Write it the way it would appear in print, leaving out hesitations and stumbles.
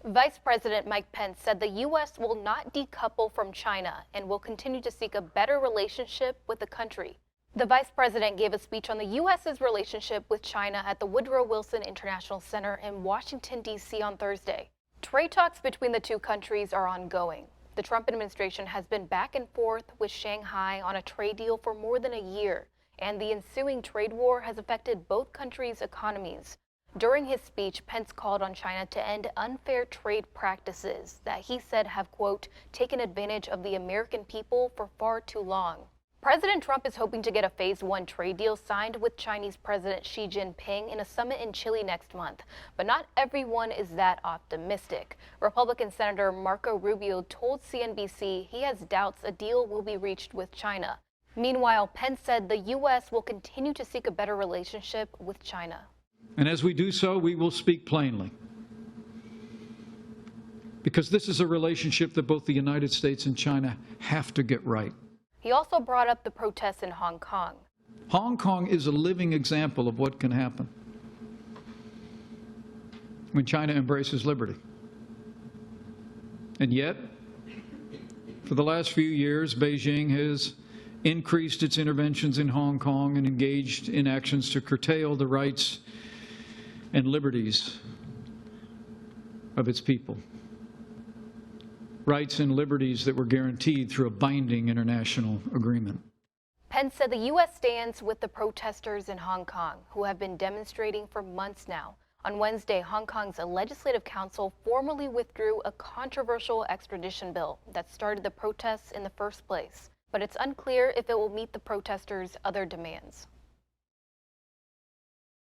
Vice President Mike Pence said the U.S. will not decouple from China and will continue to seek a better relationship with the country. The vice president gave a speech on the U.S.'s relationship with China at the Woodrow Wilson International Center in Washington, D.C. on Thursday. Trade talks between the two countries are ongoing. The Trump administration has been back and forth with Shanghai on a trade deal for more than a year, and the ensuing trade war has affected both countries' economies. During his speech, Pence called on China to end unfair trade practices that he said have, quote, taken advantage of the American people for far too long. President Trump is hoping to get a Phase 1 trade deal signed with Chinese President Xi Jinping in a summit in Chile next month. But not everyone is that optimistic. Republican Senator Marco Rubio told CNBC he has doubts a deal will be reached with China. Meanwhile, Pence said the U.S. will continue to seek a better relationship with China. And as we do so, we will speak plainly. Because this is a relationship that both the United States and China have to get right. He also brought up the protests in Hong Kong. Hong Kong is a living example of what can happen when China embraces liberty. And yet, for the last few years, Beijing has increased its interventions in Hong Kong and engaged in actions to curtail the rights and liberties of its people. Rights and liberties that were guaranteed through a binding international agreement. Pence said the U.S. stands with the protesters in Hong Kong, who have been demonstrating for months now. On Wednesday, Hong Kong's Legislative Council formally withdrew a controversial extradition bill that started the protests in the first place. But it's unclear if it will meet the protesters' other demands.